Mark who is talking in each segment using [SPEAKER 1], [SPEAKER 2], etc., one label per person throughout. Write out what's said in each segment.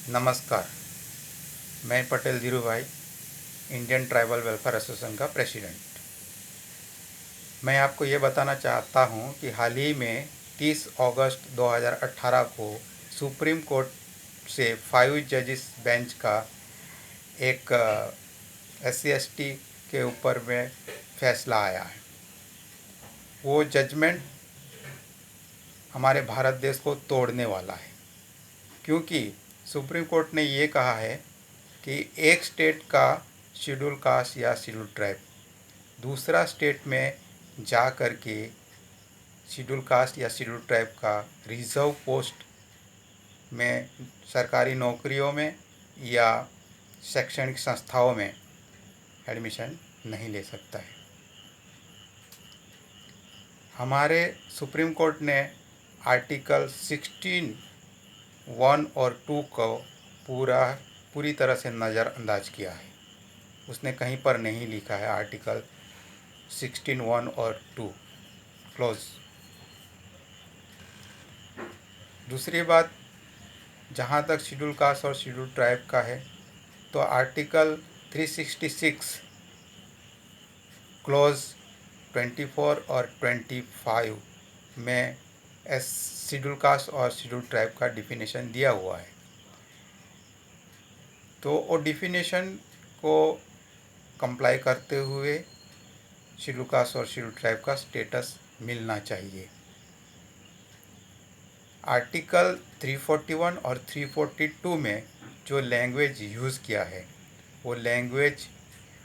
[SPEAKER 1] नमस्कार। मैं पटेल धीरू भाई, इंडियन ट्राइबल वेलफेयर एसोसिएशन का प्रेसिडेंट। मैं आपको ये बताना चाहता हूँ कि हाल ही में 30 अगस्त 2018 को सुप्रीम कोर्ट से 5 जजेस बेंच का एक SC/ST के ऊपर में फैसला आया है। वो जजमेंट हमारे भारत देश को तोड़ने वाला है, क्योंकि सुप्रीम कोर्ट ने ये कहा है कि एक स्टेट का शेड्यूल कास्ट या शेड्यूल ट्राइब दूसरा स्टेट में जा कर के शेड्यूल कास्ट या शेड्यूल ट्राइब का रिजर्व पोस्ट में सरकारी नौकरियों में या शैक्षणिक संस्थाओं में एडमिशन नहीं ले सकता है। हमारे सुप्रीम कोर्ट ने आर्टिकल 16(1) और 2 को पूरी तरह से नज़रअंदाज किया है। उसने कहीं पर नहीं लिखा है आर्टिकल 16(1) और 2 क्लोज। दूसरी बात, जहाँ तक शेड्यूल कास्ट और शेड्यूल ट्राइब का है, तो आर्टिकल 366 क्लोज 24 और 25 में शेड्यूल कास्ट और शेड्यूल ट्राइब का डिफिनेशन दिया हुआ है। तो वो डिफिनेशन को कंप्लाई करते हुए शेड्यूल कास्ट और शेड्यूल ट्राइब का स्टेटस मिलना चाहिए। आर्टिकल 341 और 342 में जो लैंग्वेज यूज़ किया है, वो लैंग्वेज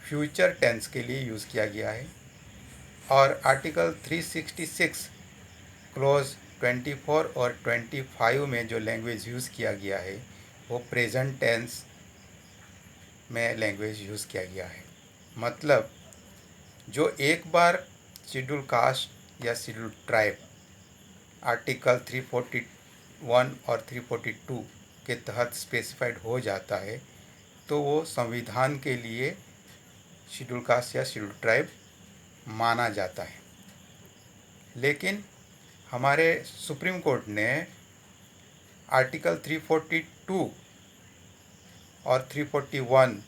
[SPEAKER 1] फ्यूचर टेंस के लिए यूज़ किया गया है, और आर्टिकल 366 क्लोज 24 और 25 में जो लैंग्वेज यूज़ किया गया है, वो प्रेजेंट टेंस में लैंग्वेज यूज़ किया गया है। मतलब जो एक बार शेड्यूल कास्ट या शेड्यूल ट्राइब आर्टिकल 341 और 342 के तहत स्पेसिफाइड हो जाता है, तो वो संविधान के लिए शेड्यूल कास्ट या शेड्यूल ट्राइब माना जाता है। लेकिन हमारे सुप्रीम कोर्ट ने आर्टिकल 342 और 341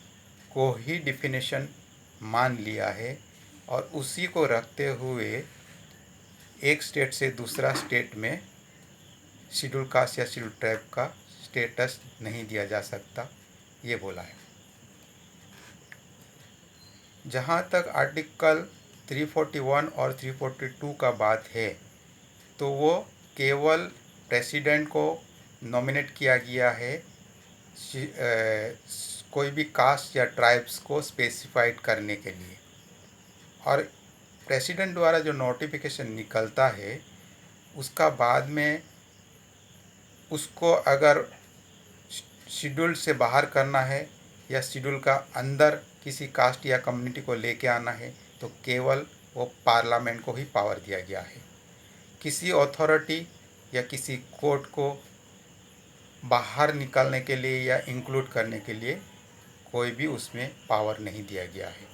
[SPEAKER 1] को ही डिफिनेशन मान लिया है, और उसी को रखते हुए एक स्टेट से दूसरा स्टेट में शेड्यूल कास्ट या शेड्यूल ट्राइब का स्टेटस नहीं दिया जा सकता, ये बोला है। जहाँ तक आर्टिकल 341 और 342 का बात है, तो वो केवल प्रेसिडेंट को नॉमिनेट किया गया है कोई भी कास्ट या ट्राइब्स को स्पेसिफाइड करने के लिए, और प्रेसिडेंट द्वारा जो नोटिफिकेशन निकलता है, उसका बाद में उसको अगर शेड्यूल से बाहर करना है या शेड्यूल का अंदर किसी कास्ट या कम्युनिटी को लेके आना है, तो केवल वो पार्लियामेंट को ही पावर दिया गया है। किसी अथॉरिटी या किसी कोर्ट को बाहर निकालने के लिए या इंक्लूड करने के लिए कोई भी उसमें पावर नहीं दिया गया है।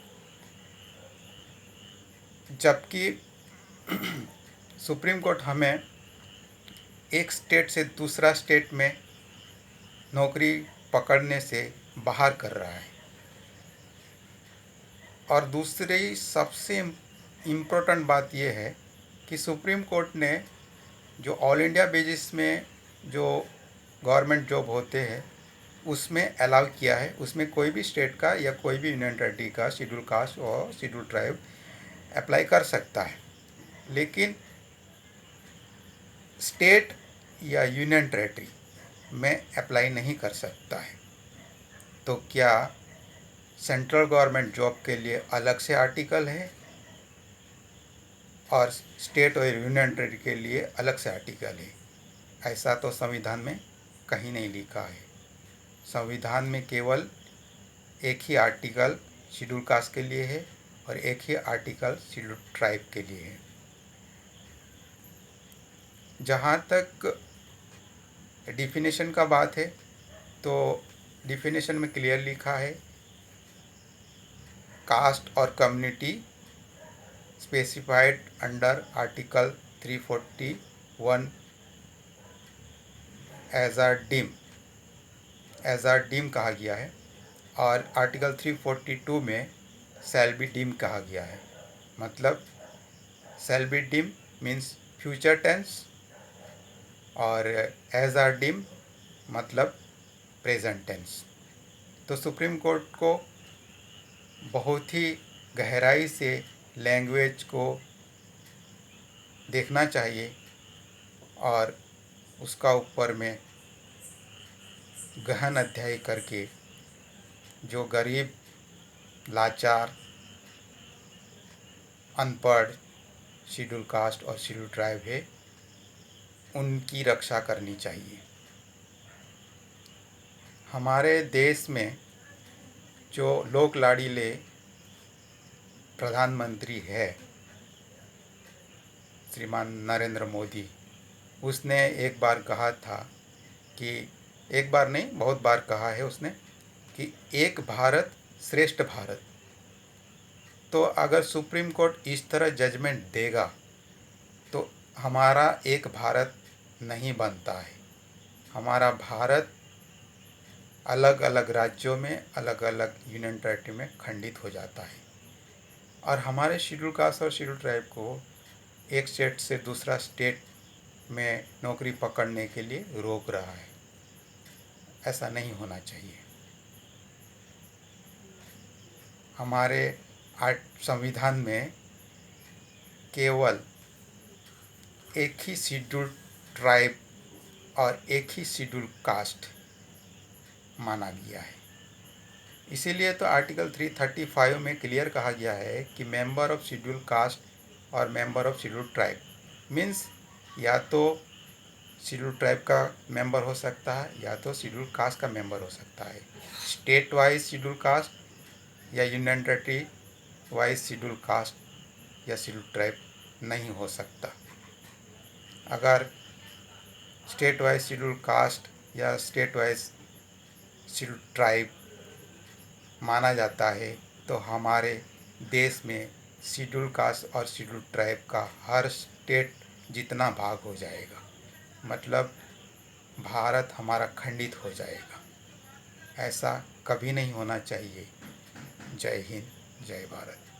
[SPEAKER 1] जबकि सुप्रीम कोर्ट हमें एक स्टेट से दूसरा स्टेट में नौकरी पकड़ने से बाहर कर रहा है। और दूसरी सबसे इम्पोर्टेंट बात यह है कि सुप्रीम कोर्ट ने जो ऑल इंडिया बेसिस में जो गवर्नमेंट जॉब होते हैं, उसमें अलाउ किया है, उसमें कोई भी स्टेट का या कोई भी यूनियन टेरिटरी का शेड्यूल कास्ट और शेड्यूल ट्राइब अप्लाई कर सकता है। लेकिन स्टेट या यूनियन टेरिटरी में अप्लाई नहीं कर सकता है। तो क्या सेंट्रल गवर्नमेंट जॉब के लिए अलग से आर्टिकल है और स्टेट और यूनियन टेरिटरी के लिए अलग से आर्टिकल है? ऐसा तो संविधान में कहीं नहीं लिखा है। संविधान में केवल एक ही आर्टिकल शेड्यूल कास्ट के लिए है और एक ही आर्टिकल शेड्यूल ट्राइब के लिए है। जहाँ तक डिफिनेशन का बात है, तो डिफिनेशन में क्लियर लिखा है, कास्ट और community specified under article 341 as are deem as are deem कहा गया है, और आर्टिकल 342 में शैल बी डीम कहा गया है। मतलब shall be deem means future tense, और एज आर डीम मतलब प्रेजेंट टेंस। तो सुप्रीम कोर्ट को बहुत ही गहराई से लैंग्वेज को देखना चाहिए और उसका ऊपर में गहन अध्ययन करके जो गरीब, लाचार, अनपढ़ शेड्यूल कास्ट और शेड्यूल ट्राइब है, उनकी रक्षा करनी चाहिए। हमारे देश में जो लोक लाड़ीले प्रधानमंत्री है श्रीमान नरेंद्र मोदी, उसने एक बार कहा था कि, एक बार नहीं बहुत बार कहा है उसने, कि एक भारत श्रेष्ठ भारत। तो अगर सुप्रीम कोर्ट इस तरह जजमेंट देगा तो हमारा एक भारत नहीं बनता है। हमारा भारत अलग अलग राज्यों में, अलग अलग यूनियन टेरिटरी में खंडित हो जाता है, और हमारे शेड्यूल कास्ट और शेड्यूल ट्राइब को एक स्टेट से दूसरा स्टेट में नौकरी पकड़ने के लिए रोक रहा है। ऐसा नहीं होना चाहिए। हमारे संविधान में केवल एक ही शेड्यूल ट्राइब और एक ही शेड्यूल कास्ट माना गया है। इसीलिए तो आर्टिकल 335 में क्लियर कहा गया है कि मेंबर ऑफ शेड्यूल कास्ट और member of schedule tribe means या तो शेड्यूल ट्राइब का मेंबर हो सकता है या तो शेड्यूल कास्ट का मेंबर हो सकता है। स्टेट वाइज शेड्यूल कास्ट या union territory wise schedule caste या शेड्यूल ट्राइब नहीं हो सकता। अगर स्टेट वाइज शेड्यूल कास्ट या स्टेट वाइज शेड्यूल ट्राइब माना जाता है तो हमारे देश में शेड्यूल कास्ट और शेड्यूल ट्राइब का हर स्टेट जितना भाग हो जाएगा। मतलब भारत हमारा खंडित हो जाएगा। ऐसा कभी नहीं होना चाहिए। जय हिंद, जय भारत।